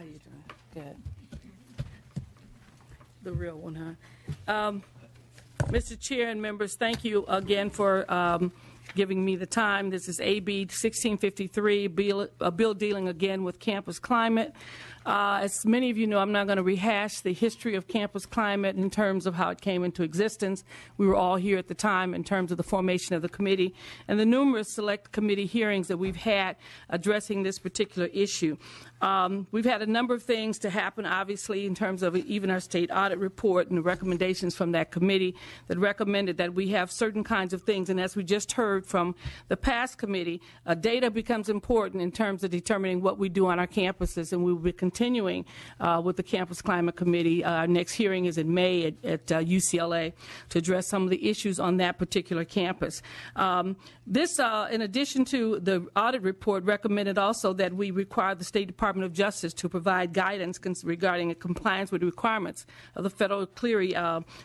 How you doing? Good. The real one, huh? Mr. Chair and members, thank you again for giving me the time. This is AB 1653, a bill dealing again with campus climate. As many of you know, I'm not going to rehash the history of campus climate in terms of how it came into existence. We were all here at the time in terms of the formation of the committee and the numerous select committee hearings that we've had addressing this particular issue. We've had a number of things to happen, obviously, in terms of even our state audit report and the recommendations from that committee that recommended that we have certain kinds of things. And as we just heard from the past committee, data becomes important in terms of determining what we do on our campuses, and we will be continuing with the Campus Climate Committee. Our next hearing is in May at UCLA to address some of the issues on that particular campus. This, in addition to the audit report, recommended also that we require the State Department of Justice to provide guidance regarding compliance with the requirements of the Federal Clery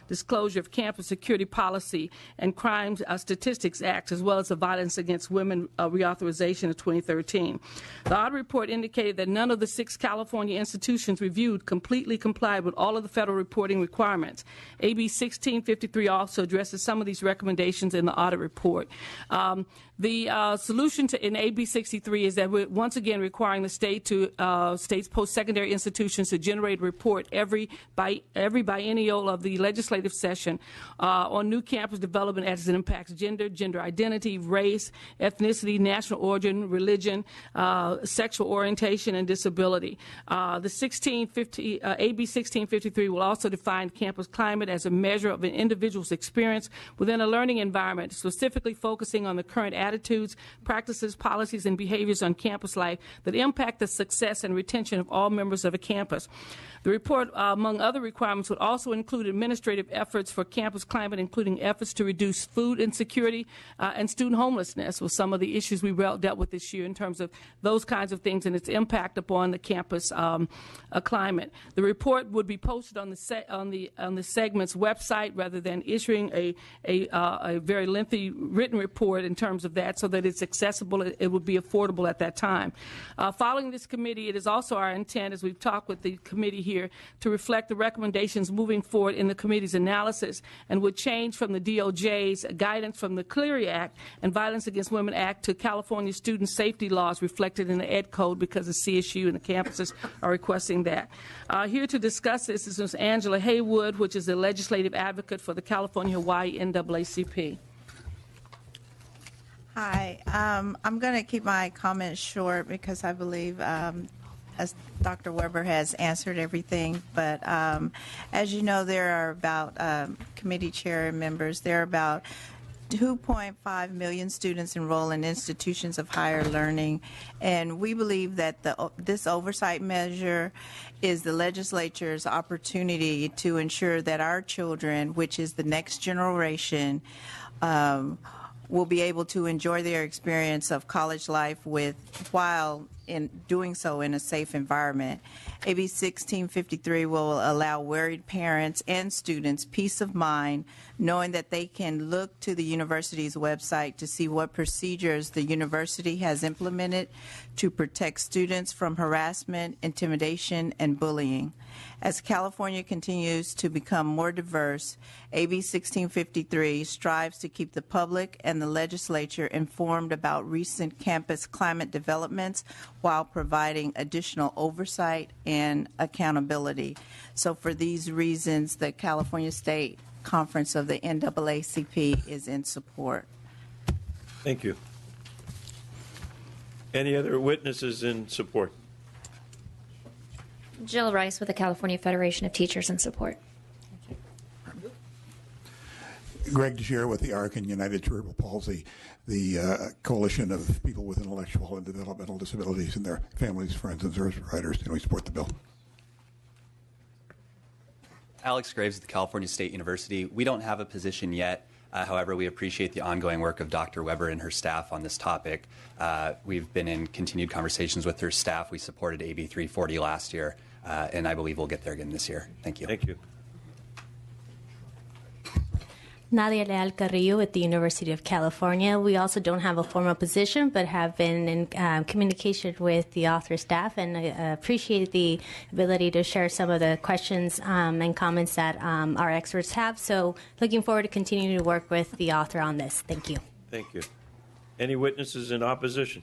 Disclosure of Campus Security Policy and Crimes Statistics Act, as well as the Violence Against Women reauthorization of 2013. The audit report indicated that none of the 6 California institutions reviewed completely complied with all of the federal reporting requirements. AB 1653 also addresses some of these recommendations in the audit report. The solution in AB 63 is that we're once again requiring the state's post-secondary institutions to generate a report every biennial of the legislative session on new campus development as it impacts gender, gender identity, race, ethnicity, national origin, religion, sexual orientation, and disability. The AB 1653 will also define campus climate as a measure of an individual's experience within a learning environment, specifically focusing on the current attitudes, practices, policies, and behaviors on campus life that impact the success and retention of all members of a campus. The report, among other requirements, would also include administrative efforts for campus climate, including efforts to reduce food insecurity and student homelessness, with some of the issues we dealt with this year in terms of those kinds of things and its impact upon the campus climate. The report would be posted on the segment's website rather than issuing a very lengthy written report in terms of that, so that it's accessible. It would be affordable at that time. Following this committee, it is also our intent, as we've talked with the committee here, to reflect the recommendations moving forward in the committee's analysis, and would change from the DOJ's guidance from the Clery Act and Violence Against Women Act to California student safety laws reflected in the Ed Code, because the CSU and the campuses are requesting that. Here to discuss this is Ms. Angela Haywood, which is the legislative advocate for the California-Hawaii NAACP. Hi. I'm going to keep my comments short because I believe as Dr. Weber has answered everything. But as you know, there are about, committee chair and members, there are about 2.5 million students enroll in institutions of higher learning, and we believe that this oversight measure is the legislature's opportunity to ensure that our children, which is the next generation, will be able to enjoy their experience of college life while in doing so in a safe environment. AB 1653 will allow worried parents and students peace of mind, knowing that they can look to the university's website to see what procedures the university has implemented to protect students from harassment, intimidation, and bullying. As California continues to become more diverse, AB 1653 strives to keep the public and the legislature informed about recent campus climate developments while providing additional oversight and accountability. So for these reasons, the California State Conference of the NAACP is in support. Thank you. Any other witnesses in support? Jill Rice with the California Federation of Teachers in support. Greg DeShare with the ARC and United Cerebral Palsy, the coalition of people with intellectual and developmental disabilities and their families, friends, and service providers. And we support the bill. Alex Graves at the California State University. We don't have a position yet. However, we appreciate the ongoing work of Dr. Weber and her staff on this topic. We've been in continued conversations with her staff. We supported AB 340 last year, and I believe we'll get there again this year. Thank you. Thank you. Nadia Leal Carrillo with the University of California. We also don't have a formal position, but have been in communication with the author staff, and appreciate the ability to share some of the questions and comments that our experts have. So looking forward to continuing to work with the author on this. Thank you. Thank you. Any witnesses in opposition?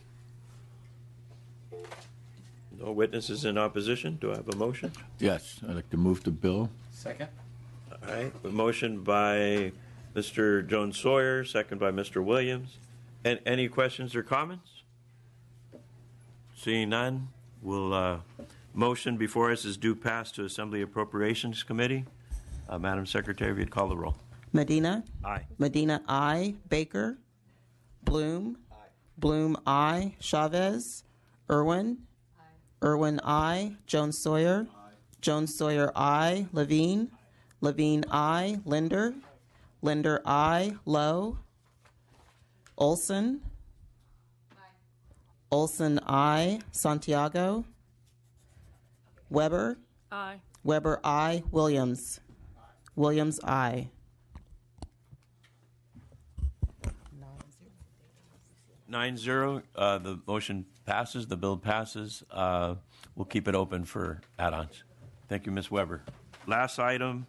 No witnesses in opposition. Do I have a motion? Yes, I'd like to move the bill. Second. All right. A motion by Mr. Jones Sawyer, second by Mr. Williams. And any questions or comments? Seeing none, will motion before us is due pass to Assembly Appropriations Committee. Madam Secretary, if you'd call the roll. Medina? Aye. Medina, aye. Baker? Bloom? Aye. Bloom, aye. Chavez? Irwin? Aye. Irwin, aye. Jones Sawyer? Aye. Jones Sawyer, aye. Levine? Aye. Levine, aye. Linder? Linder, aye. Lowe? Olson? Aye. Olson, aye. Santiago? Weber? Aye. Weber, aye. Williams? Williams, aye. 9-0, the motion passes, the bill passes. We'll keep it open for add-ons. Thank you, Ms. Weber. Last item,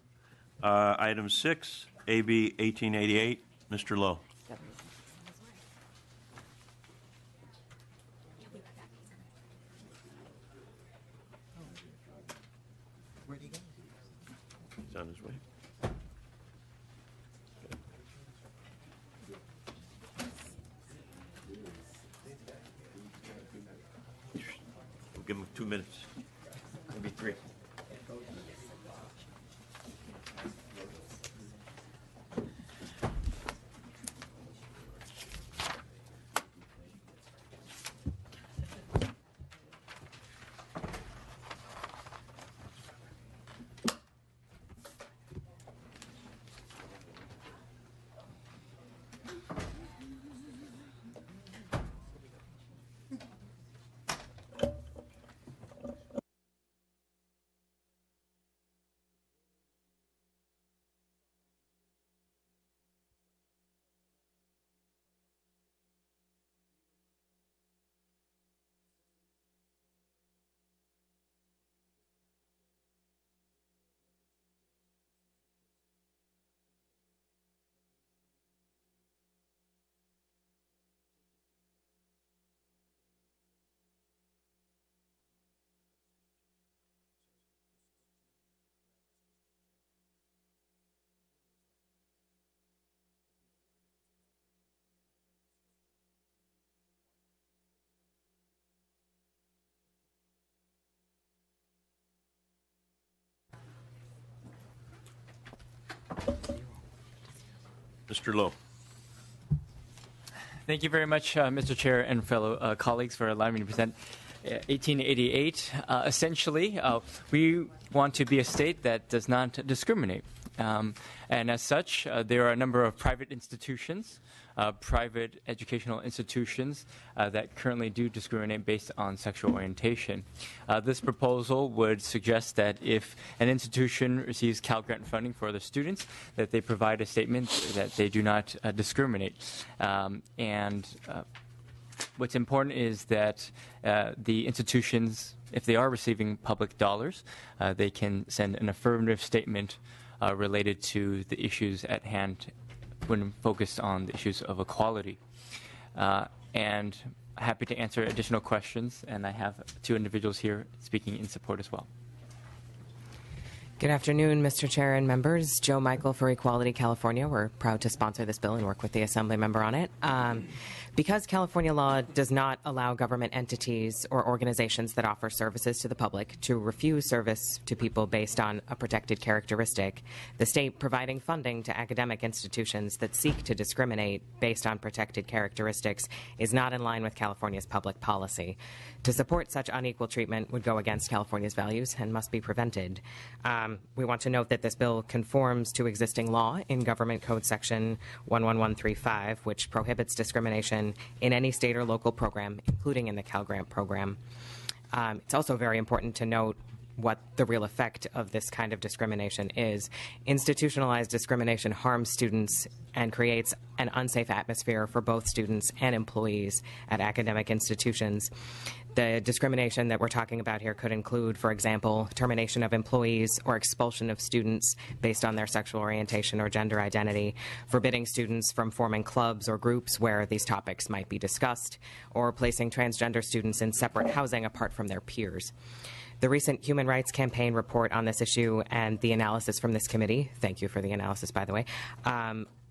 item 6, AB 1888. Mr. Lowe. Where'd he go? He's on his way. We'll give him 2 minutes, maybe 3. Mr. Lowe. Thank you very much, Mr. Chair and fellow colleagues, for allowing me to present 1888. Essentially, we want to be a state that does not discriminate. And as such, there are a number of private institutions, private educational institutions that currently do discriminate based on sexual orientation. This proposal would suggest that if an institution receives Cal Grant funding for their students, that they provide a statement that they do not discriminate. What's important is that the institutions, if they are receiving public dollars, they can send an affirmative statement related to the issues at hand when focused on the issues of equality. And happy to answer additional questions, and I have 2 individuals here speaking in support as well. Good afternoon, Mr. Chair and members. Joe Michael for Equality California. We're proud to sponsor this bill and work with the Assembly member on it. Because California law does not allow government entities or organizations that offer services to the public to refuse service to people based on a protected characteristic, the state providing funding to academic institutions that seek to discriminate based on protected characteristics is not in line with California's public policy. To support such unequal treatment would go against California's values and must be prevented. We want to note that this bill conforms to existing law in Government Code Section 11135, which prohibits discrimination in any state or local program, including in the Cal Grant program. It's also very important to note what the real effect of this kind of discrimination is. Institutionalized discrimination harms students and creates an unsafe atmosphere for both students and employees at academic institutions. The discrimination that we're talking about here could include, for example, termination of employees or expulsion of students based on their sexual orientation or gender identity, forbidding students from forming clubs or groups where these topics might be discussed, or placing transgender students in separate housing apart from their peers. The recent Human Rights Campaign report on this issue and the analysis from this committee, thank you for the analysis, by the way,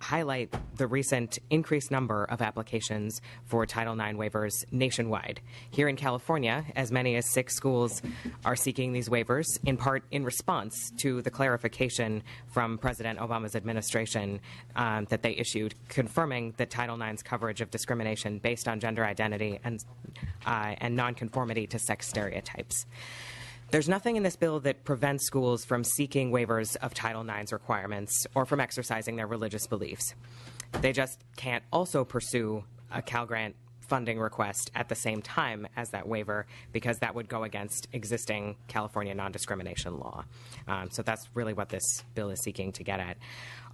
highlight the recent increased number of applications for Title IX waivers nationwide. Here in California, as many as 6 schools are seeking these waivers, in part in response to the clarification from President Obama's administration that they issued, confirming that Title IX's coverage of discrimination based on gender identity and nonconformity to sex stereotypes. There's nothing in this bill that prevents schools from seeking waivers of Title IX's requirements or from exercising their religious beliefs. They just can't also pursue a Cal Grant funding request at the same time as that waiver, because that would go against existing California non-discrimination law. So that's really what this bill is seeking to get at.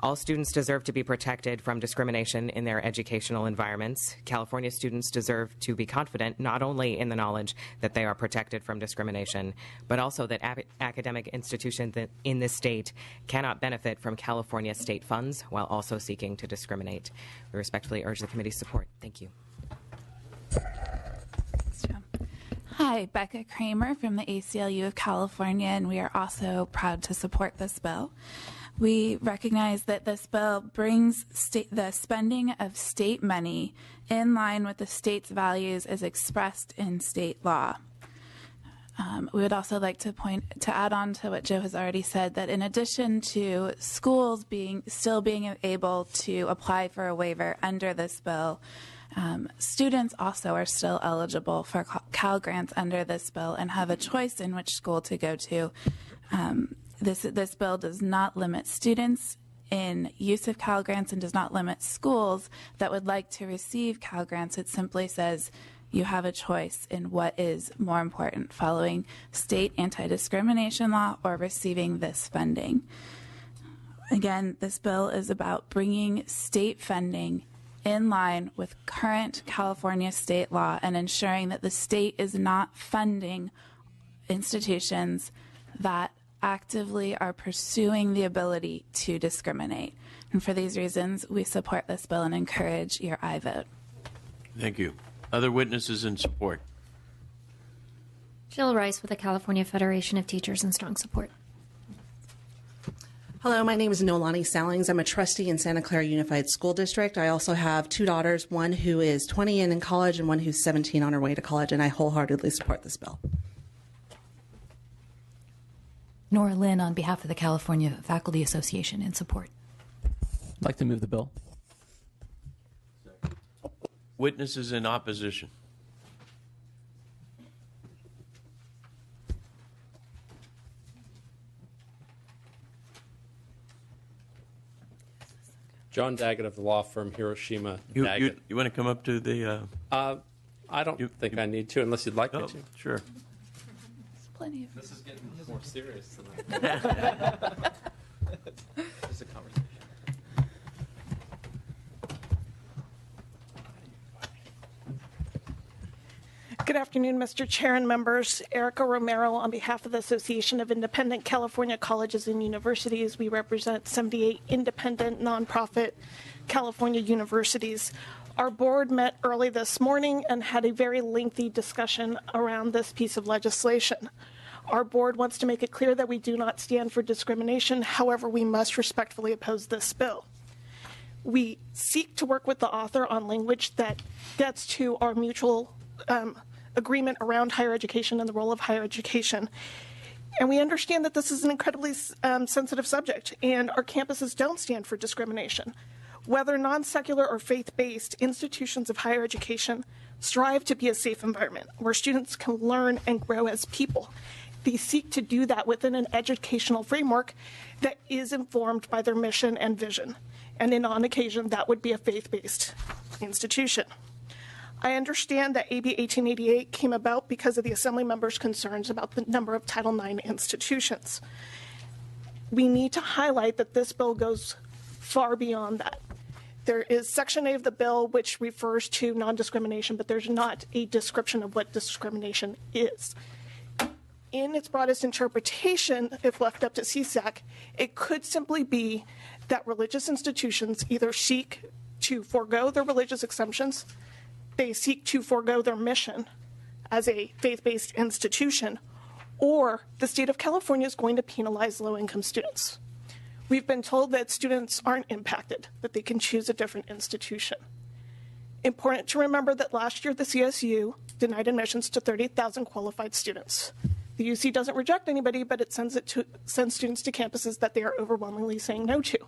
All students deserve to be protected from discrimination in their educational environments. California students deserve to be confident not only in the knowledge that they are protected from discrimination, but also that academic institutions in this state cannot benefit from California state funds while also seeking to discriminate. We respectfully urge the committee's support. Thank you. Hi, Becca Kramer from the ACLU of California, and we are also proud to support this bill. We recognize that this bill brings the spending of state money in line with the state's values as expressed in state law. We would also like to add on to what Joe has already said, that in addition to schools still being able to apply for a waiver under this bill, students also are still eligible for Cal Grants under this bill and have a choice in which school to go to. This bill does not limit students in use of Cal Grants and does not limit schools that would like to receive Cal Grants. It simply says you have a choice in what is more important, following state anti-discrimination law or receiving this funding. Again, this bill is about bringing state funding in line with current California state law and ensuring that the state is not funding institutions that actively are pursuing the ability to discriminate. And for these reasons, we support this bill and encourage your aye vote. Thank you. Other witnesses in support? Jill Rice with the California Federation of Teachers in strong support. Hello, my name is Nolani Sallings. I'm a trustee in Santa Clara Unified School District. I also have 2 daughters, one who is 20 and in college and one who's 17 on her way to college, and I wholeheartedly support this bill. Nora Lynn on behalf of the California Faculty Association in support. I'd like to move the bill. Witnesses in opposition? John Daggett of the law firm Hiroshima Daggett. You want to come up to the... I don't think I need to, unless you'd like me to. Sure. Plenty of... This is getting more serious than that. Just a conversation. Good afternoon, Mr. Chair and members. Erica Romero on behalf of the Association of Independent California Colleges and Universities. We represent 78 independent nonprofit California universities. Our board met early this morning and had a very lengthy discussion around this piece of legislation. Our board wants to make it clear that we do not stand for discrimination. However, we must respectfully oppose this bill. We seek to work with the author on language that gets to our mutual agreement around higher education and the role of higher education. And we understand that this is an incredibly sensitive subject, and our campuses don't stand for discrimination. Whether non-secular or faith-based, institutions of higher education strive to be a safe environment where students can learn and grow as people. They seek to do that within an educational framework that is informed by their mission and vision. And on occasion, that would be a faith-based institution. I understand that AB 1888 came about because of the Assembly members' concerns about the number of Title IX institutions. We need to highlight that this bill goes far beyond that. There is Section A of the bill which refers to non-discrimination, but there's not a description of what discrimination is. In its broadest interpretation, if left up to CSAC, it could simply be that religious institutions either seek to forego their religious exemptions, they seek to forego their mission as a faith-based institution, or the state of California is going to penalize low-income students. We've been told that students aren't impacted, that they can choose a different institution. Important to remember that last year the CSU denied admissions to 30,000 qualified students. The UC doesn't reject anybody, but it sends students to campuses that they are overwhelmingly saying no to.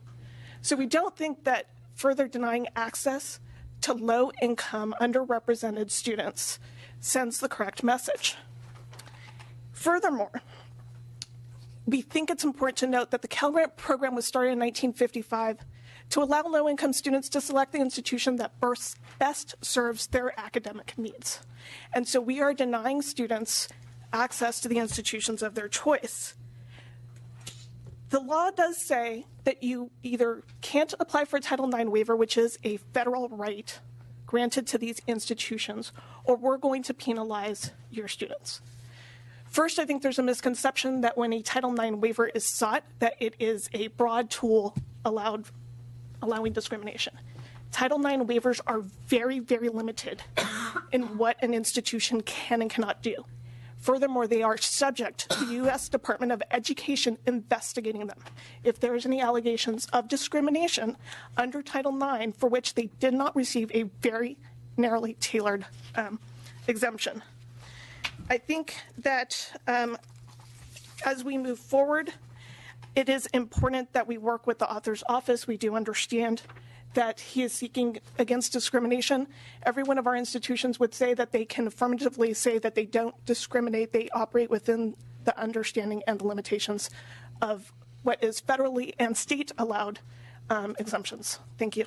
So we don't think that further denying access to low-income, underrepresented students sends the correct message. Furthermore, we think it's important to note that the Cal Grant program was started in 1955 to allow low-income students to select the institution that best serves their academic needs. And so we are denying students access to the institutions of their choice. The law does say that you either can't apply for a Title IX waiver, which is a federal right granted to these institutions, or we're going to penalize your students. First, I think there's a misconception that when a Title IX waiver is sought, that it is a broad tool allowing discrimination. Title IX waivers are very, very limited in what an institution can and cannot do. Furthermore, they are subject to the U.S. Department of Education investigating them if there is any allegations of discrimination under Title IX for which they did not receive a very narrowly tailored exemption. I think that as we move forward, it is important that we work with the author's office. We do understand that he is seeking against discrimination. Every one of our institutions would say that they can affirmatively say that they don't discriminate. They operate within the understanding and the limitations of what is federally and state allowed exemptions. Thank you.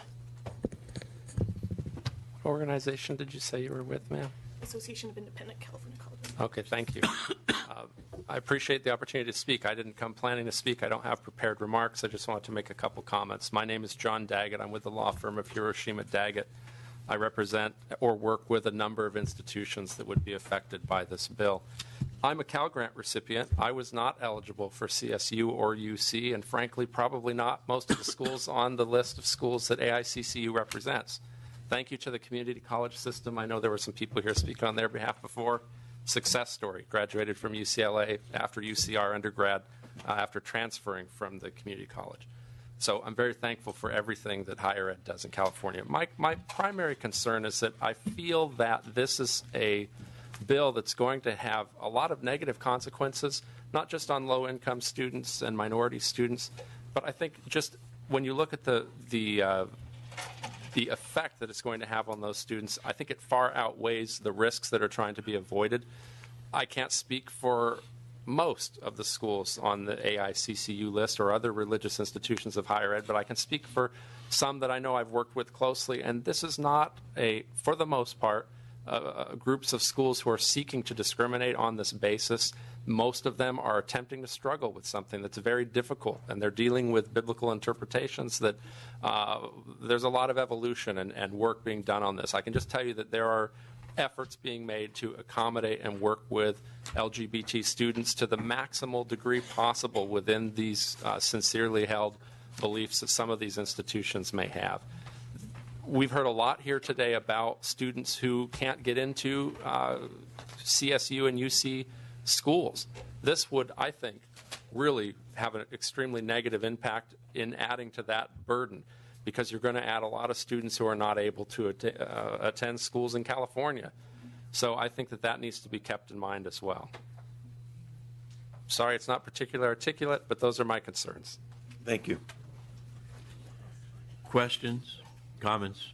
What organization did you say you were with, ma'am? Association of Independent California Colleges. Okay, thank you. I appreciate the opportunity to speak. I didn't come planning to speak. I don't have prepared remarks. I just wanted to make a couple comments. My name is John Daggett. I'm with the law firm of Hiroshima Daggett. I represent or work with a number of institutions that would be affected by this bill. I'm a Cal Grant recipient. I was not eligible for CSU or UC, and frankly, probably not most of the schools on the list of schools that AICCU represents. Thank you to the community college system. I know there were some people here speaking on their behalf before. Success story, graduated from UCLA after UCR undergrad, after transferring from the community college. So I'm very thankful for everything that higher ed does in California. My primary concern is that I feel that this is a bill that's going to have a lot of negative consequences, not just on low-income students and minority students, but I think just when you look at the effect that it's going to have on those students, I think it far outweighs the risks that are trying to be avoided. I can't speak for most of the schools on the AICCU list or other religious institutions of higher ed, but I can speak for some that I know I've worked with closely, and this is not for the most part, groups of schools who are seeking to discriminate on this basis. Most of them are attempting to struggle with something that's very difficult, and they're dealing with biblical interpretations that there's a lot of evolution and work being done on this. I can just tell you that there are efforts being made to accommodate and work with LGBT students to the maximal degree possible within these sincerely held beliefs that some of these institutions may have. We've heard a lot here today about students who can't get into CSU and UC schools. This would, I think, really have an extremely negative impact in adding to that burden, because you're going to add a lot of students who are not able to attend schools in California. So I think that needs to be kept in mind as well. Sorry, it's not particularly articulate, but those are my concerns. Thank you. Questions, comments?